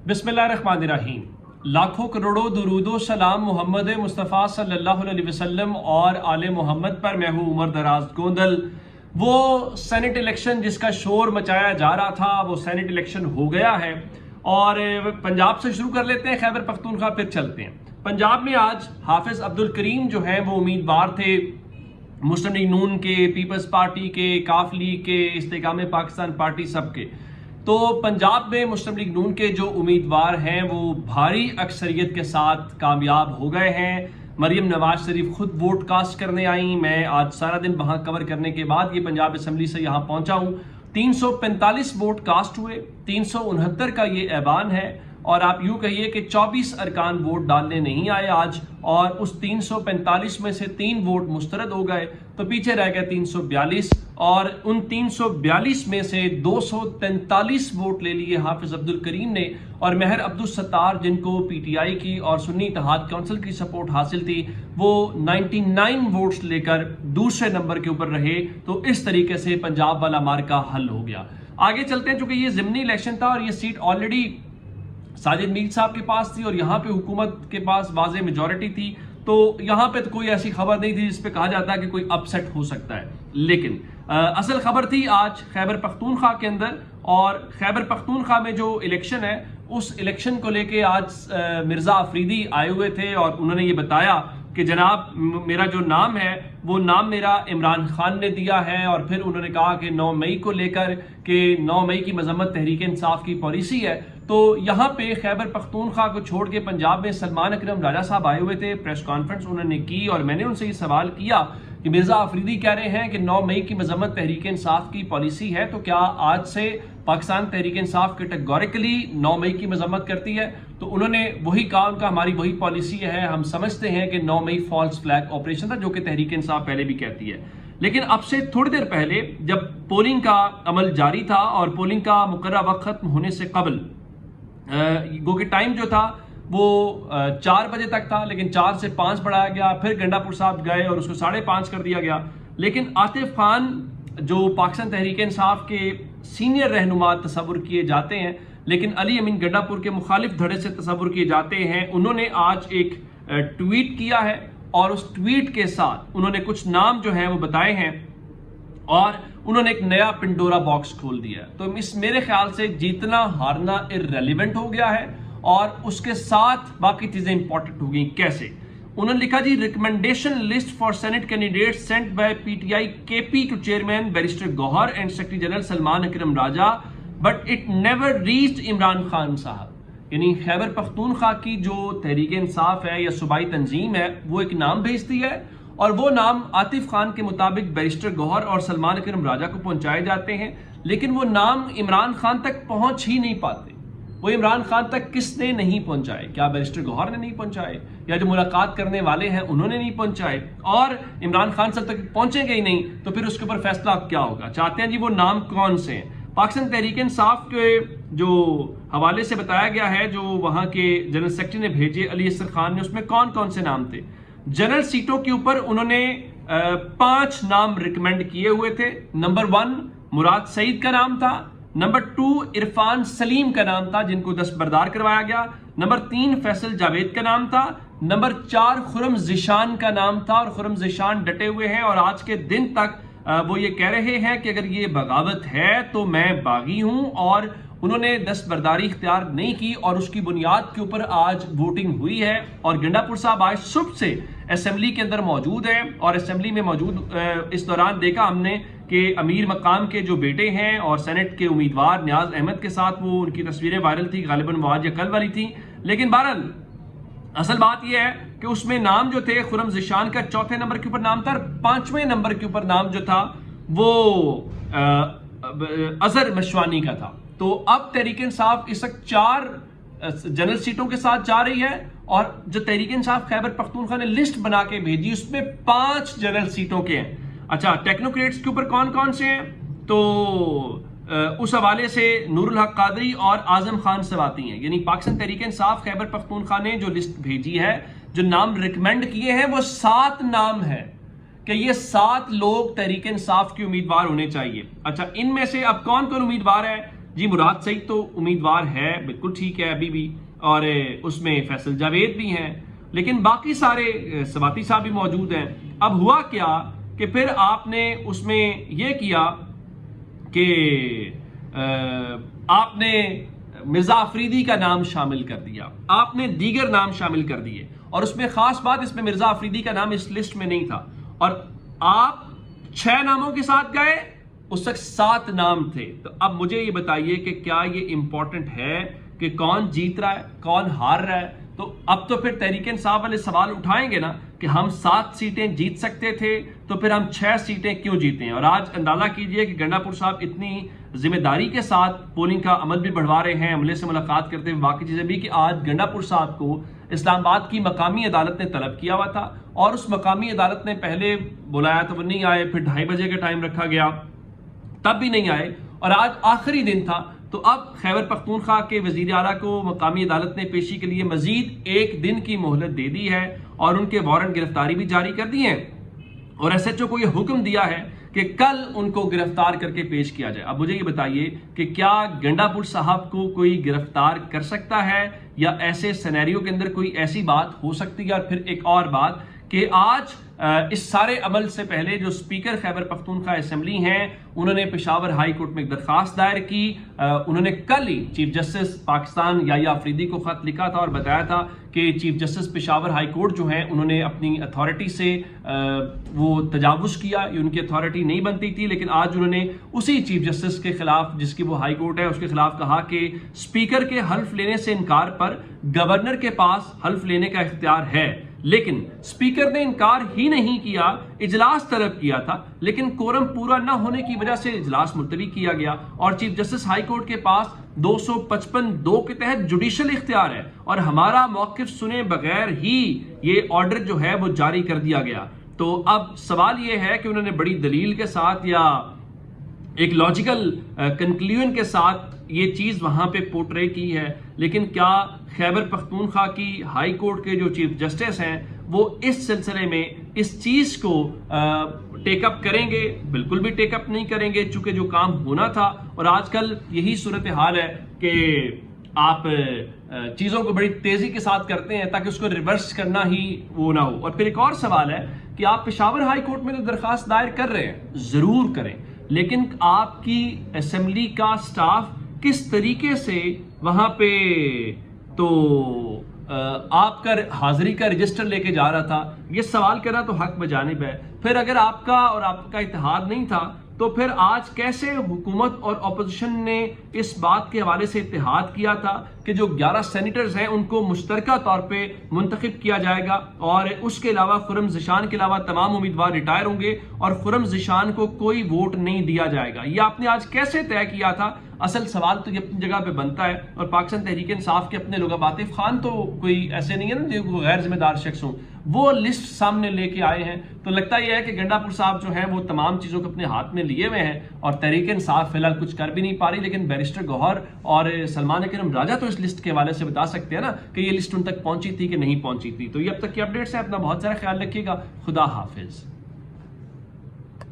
बिस्मिल्लाहिर्रहमानिर्रहीम। लाखों करोड़ों दुरूदो सलाम मोहम्मद मुस्तफ़ा सल्लल्लाहु अलैहि वसल्लम और आले मोहम्मद पर। मैं हूँ उमर दराज गोंदल। वो सेनेट इलेक्शन जिसका शोर मचाया जा रहा था, वो सेनेट इलेक्शन हो गया है। और पंजाब से शुरू कर लेते हैं, खैबर पख्तूनख्वा फिर चलते हैं। पंजाब में आज हाफिज अब्दुल करीम जो हैं वो उम्मीदवार थे मुस्लिम लीग नून के, पीपल्स पार्टी के, काफ लीग के, इस्तेकाम पाकिस्तान पार्टी सबके। तो पंजाब में मुस्लिम लीग नून के जो उम्मीदवार हैं वो भारी अक्सरियत के साथ कामयाब हो गए हैं। मरियम नवाज शरीफ खुद वोट कास्ट करने आई। मैं आज सारा दिन वहां कवर करने के बाद ये पंजाब असम्बली से यहाँ पहुंचा हूँ। 345 वोट कास्ट हुए, 369 का ये ऐवान है। और आप यूं कहिए कि 24 अरकान वोट डालने नहीं आए आज, और उस 345 में से 3 वोट मुस्तरद हो गए, तो पीछे रह गए 342। और उन 342 में से 243 वोट ले लिए हाफिज अब्दुल करीम ने। और महर अब्दुल सत्तार, जिनको पीटीआई की और सुन्नी इत्तेहाद काउंसिल की सपोर्ट हासिल थी, वो 99 वोट्स लेकर दूसरे नंबर के ऊपर रहे। तो इस तरीके से पंजाब वाला मार्का हल हो गया। आगे चलते हैं, चूंकि ये ज़िमनी इलेक्शन था और ये सीट ऑलरेडी साजिद मीर साहब के पास थी और यहाँ पे हुकूमत के पास वाज़े मेजॉरिटी थी, तो यहाँ पे तो कोई ऐसी खबर नहीं थी जिस पे कहा जाता है कि कोई अपसेट हो सकता है। लेकिन असल खबर थी आज खैबर पख्तूनख्वा के अंदर। और खैबर पख्तूनख्वा में जो इलेक्शन है, उस इलेक्शन को लेके आज मिर्ज़ा अफरीदी आए हुए थे और उन्होंने ये बताया कि जनाब मेरा जो नाम है वो नाम मेरा इमरान खान ने दिया है। और फिर उन्होंने कहा कि 9 मई को लेकर कि 9 मई की मजम्मत तहरीक इंसाफ की पॉलिसी है। तो यहाँ पे खैबर पख्तूनख्वा को छोड़ के पंजाब में सलमान अकरम राजा साहब आए हुए थे, प्रेस कॉन्फ्रेंस उन्होंने की और मैंने उनसे ये सवाल किया कि मिर्ज़ा अफरीदी कह रहे हैं कि 9 मई की मजम्मत तहरीक इंसाफ की पॉलिसी है, तो क्या आज से पाकिस्तान तहरीक इंसाफ कैटेगोरिकली 9 मई की मजम्मत करती है? तो उन्होंने वही कहा, उनका हमारी वही पॉलिसी है। हम समझते हैं कि 9 मई फॉल्स फ्लैग ऑपरेशन था, जो कि तहरीक इंसाफ पहले भी कहती है। लेकिन अब से थोड़ी देर पहले जब पोलिंग का अमल जारी था और पोलिंग का मुकर्रर वक्त खत्म होने से कबल गो के टाइम जो था वो 4 बजे तक था, लेकिन 4 से 5 बढ़ाया गया। फिर गंडापुर साहब गए और उसको 5:30 कर दिया गया। लेकिन आतिफ खान जो पाकिस्तान तहरीक इंसाफ के सीनियर रहनुमा तस्वुर किए जाते हैं, लेकिन अली अमीन गंडापुर के मुखालिफ धड़े से तस्वुर किए जाते हैं, उन्होंने आज एक ट्वीट किया है और उस ट्वीट के साथ उन्होंने कुछ नाम जो हैं वो बताए हैं और उन्होंने एक नया पिंडोरा बॉक्स खोल दिया। तो इस मेरे ख्याल से जीतना हारना इररेलेवेंट हो गया है और उसके साथ बाकी चीजें इंपॉर्टेंट हो गई। कैसे? उन्होंने लिखा जी, recommendation list for senate candidate sent by PTI KP to chairman barrister Gohar and secretary general Salman Akram Raja, but it never reached Imran Khan sahab. यानी खैबर पख्तूनख्वा की जो तहरीक इंसाफ है या सूबाई तंजीम है, वो एक नाम भेजती है और वो नाम आतिफ खान के मुताबिक बैरिस्टर गौहर और सलमान अकरम राजा को पहुंचाए जाते हैं, लेकिन वो नाम इमरान खान तक पहुंच ही नहीं पाते। वो इमरान खान तक किसने नहीं पहुंचाए? क्या बैरिस्टर गौहर ने नहीं पहुंचाए, या जो मुलाकात करने वाले हैं उन्होंने नहीं पहुंचाए? और इमरान खान सब तक पहुंचेंगे ही नहीं, तो फिर उसके ऊपर फैसला क्या होगा? चाहते हैं जी वो नाम कौन से हैं? पाकिस्तान तहरीक इंसाफ के जो हवाले से बताया गया है, जो वहां के जनरल सेक्रेटरी ने भेजे अली असर खान ने, उसमें कौन कौन से नाम थे? जनरल सीटों के ऊपर उन्होंने 5 नाम रिकमेंड किए हुए थे। नंबर 1 मुराद सईद का नाम था, नंबर 2 इरफान सलीम का नाम था, जिनको दस्तबरदार करवाया गया, नंबर 3 फैसल जावेद का नाम था, नंबर 4 खुरम ज़िशान का नाम था। और खुरम ज़िशान डटे हुए हैं और आज के दिन तक वो ये कह रहे हैं कि अगर ये बगावत है तो मैं बागी हूं, और उन्होंने दस्तबरदारी इख्तियार नहीं की और उसकी बुनियाद के ऊपर आज वोटिंग हुई है। और गंडापुर साहब आज सुबह से असेंबली के अंदर मौजूद हैं और असेंबली में मौजूद इस दौरान देखा हमने कि अमीर मकाम के जो बेटे हैं और सेनेट के उम्मीदवार न्याज अहमद के साथ वो उनकी तस्वीरें वायरल थी, गालिबन वो आज या कल वाली थी। लेकिन बहरहाल असल बात यह है कि उसमें नाम जो थे, खुरम ज़िशान का 4थे नंबर के ऊपर नाम था और 5वें नंबर के ऊपर नाम जो था वो अजहर मशवानी का था। तो अब तहरीक इंसाफ इस वक्त 4 जनरल सीटों के साथ जा रही है और जो तहरीक इंसाफ खैबर पख्तूनख्वा ने लिस्ट बना के भेजी उसमें 5 जनरल सीटों के हैं। अच्छा, टेक्नोक्रेट्स के ऊपर कौन कौन से हैं? तो उस हवाले से नूरुल हक कादरी और आजम खान सवाती हैं। यानी पाकिस्तान तहरीक इंसाफ खैबर पख्तूनख्वा ने जो लिस्ट भेजी है, जो नाम रिकमेंड किए हैं, वो 7 नाम है कि ये 7 लोग तहरीक इंसाफ के उम्मीदवार होने चाहिए। अच्छा, इनमें से अब कौन कौन उम्मीदवार है? جی مراد سعید تو امیدوار ہے، بالکل ٹھیک ہے ابھی بھی، اور اس میں فیصل جاوید بھی ہیں، لیکن باقی سارے سواتی صاحب بھی موجود ہیں۔ اب ہوا کیا کہ پھر آپ نے اس میں یہ کیا کہ آپ نے مرزا آفریدی کا نام شامل کر دیا، آپ نے دیگر نام شامل کر دیے، اور اس میں خاص بات اس میں مرزا آفریدی کا نام اس لسٹ میں نہیں تھا، اور آپ 6 ناموں کے ساتھ گئے، اس وقت 7 نام تھے۔ تو اب مجھے یہ بتائیے کہ کیا یہ امپورٹنٹ ہے کہ کون جیت رہا ہے کون ہار رہا ہے؟ تو اب تو پھر تحریک انصاف والے سوال اٹھائیں گے نا کہ ہم 7 سیٹیں جیت سکتے تھے تو پھر ہم 6 سیٹیں کیوں جیتے ہیں؟ اور آج اندازہ کیجئے کہ گنڈا پور صاحب اتنی ذمہ داری کے ساتھ پولنگ کا عمل بھی بڑھوا رہے ہیں، عملے سے ملاقات کرتے ہوئے، باقی چیزیں بھی، کہ آج گنڈا پور صاحب کو اسلام آباد کی مقامی عدالت نے طلب کیا ہوا تھا، اور اس مقامی عدالت نے پہلے بلایا تو وہ نہیں آئے، پھر 2:30 بجے کا ٹائم رکھا گیا تب بھی نہیں آئے، اور آج آخری دن تھا۔ تو اب خیبر پختونخوا کے وزیر اعلیٰ کو مقامی عدالت نے پیشی کے لیے مزید 1 دن کی مہلت دے دی ہے، اور ان کے وارنٹ گرفتاری بھی جاری کر دی ہیں، اور ایس ایچ او کو یہ حکم دیا ہے کہ کل ان کو گرفتار کر کے پیش کیا جائے۔ اب مجھے یہ بتائیے کہ کیا گنڈا پور صاحب کو کوئی گرفتار کر سکتا ہے، یا ایسے سینیریو کے اندر کوئی ایسی بات ہو سکتی ہے؟ اور پھر ایک اور بات کہ آج اس سارے عمل سے پہلے جو اسپیکر خیبر پختونخوا اسمبلی ہیں، انہوں نے پشاور ہائی کورٹ میں ایک درخواست دائر کی، انہوں نے کل ہی چیف جسٹس پاکستان یحییٰ آفریدی کو خط لکھا تھا اور بتایا تھا کہ chief justice Peshawar high court جو ہیں انہوں نے اپنی اتھارٹی سے وہ تجاوز کیا، یہ ان کی اتھارٹی نہیں بنتی تھی، لیکن آج انہوں نے اسی چیف جسٹس کے خلاف، جس کی وہ ہائی کورٹ ہے، اس کے خلاف کہا کہ اسپیکر کے حلف لینے سے انکار پر گورنر کے پاس حلف لینے کا اختیار ہے، لیکن اسپیکر نے انکار ہی نہیں کیا، اجلاس طلب کیا تھا، لیکن کورم پورا نہ ہونے کی وجہ سے اجلاس ملتوی کیا گیا، اور چیف جسٹس ہائی کورٹ کے پاس 255(2) کے تحت جوڈیشل اختیار ہے، اور ہمارا موقف سنے بغیر ہی یہ آرڈر جو ہے وہ جاری کر دیا گیا۔ تو اب سوال یہ ہے کہ انہوں نے بڑی دلیل کے ساتھ یا ایک لاجیکل کنکلیوژن کے ساتھ یہ چیز وہاں پہ پورٹرے کی ہے، لیکن کیا خیبر پختونخوا کی ہائی کورٹ کے جو چیف جسٹس ہیں وہ اس سلسلے میں اس چیز کو ٹیک اپ کریں گے؟ بالکل بھی ٹیک اپ نہیں کریں گے، چونکہ جو کام ہونا تھا، اور آج کل یہی صورتحال ہے کہ آپ چیزوں کو بڑی تیزی کے ساتھ کرتے ہیں تاکہ اس کو ریورس کرنا ہی وہ نہ ہو۔ اور پھر ایک اور سوال ہے کہ آپ پشاور ہائی کورٹ میں تو درخواست دائر کر رہے ہیں، ضرور کریں، لیکن آپ کی اسمبلی کا سٹاف کس طریقے سے وہاں پہ تو آپ کا حاضری کا رجسٹر لے کے جا رہا تھا، یہ سوال کرنا تو حق بجانب ہے۔ پھر اگر آپ کا اور آپ کا اتحاد نہیں تھا تو پھر آج کیسے حکومت اور اپوزیشن نے اس بات کے حوالے سے اتحاد کیا تھا کہ جو 11 سینیٹرز ہیں ان کو مشترکہ طور پہ منتخب کیا جائے گا، اور اس کے علاوہ خرم ذیشان کے علاوہ تمام امیدوار ریٹائر ہوں گے، اور خرم ذیشان کو کوئی ووٹ نہیں دیا جائے گا؟ یہ آپ نے آج کیسے طے کیا تھا؟ اصل سوال تو یہ اپنی جگہ پہ بنتا ہے، اور پاکستان تحریک انصاف کے اپنے لوگ، اب عاطف خان تو کوئی ایسے نہیں ہے نا جو غیر ذمہ دار شخص ہوں، وہ لسٹ سامنے لے کے آئے ہیں، تو لگتا یہ ہے کہ گنڈا پور صاحب جو ہیں وہ تمام چیزوں کو اپنے ہاتھ میں لیے ہوئے ہیں، اور تحریک انصاف فی الحال کچھ کر بھی نہیں پا رہی، لیکن بیرسٹر گوہر اور سلمان اکرم راجہ تو اس لسٹ کے حوالے سے بتا سکتے ہیں نا کہ یہ لسٹ ان تک پہنچی تھی کہ نہیں پہنچی تھی۔ تو یہ اب تک کی اپڈیٹس ہیں، اپنا بہت سارا خیال رکھیے گا، خدا حافظ۔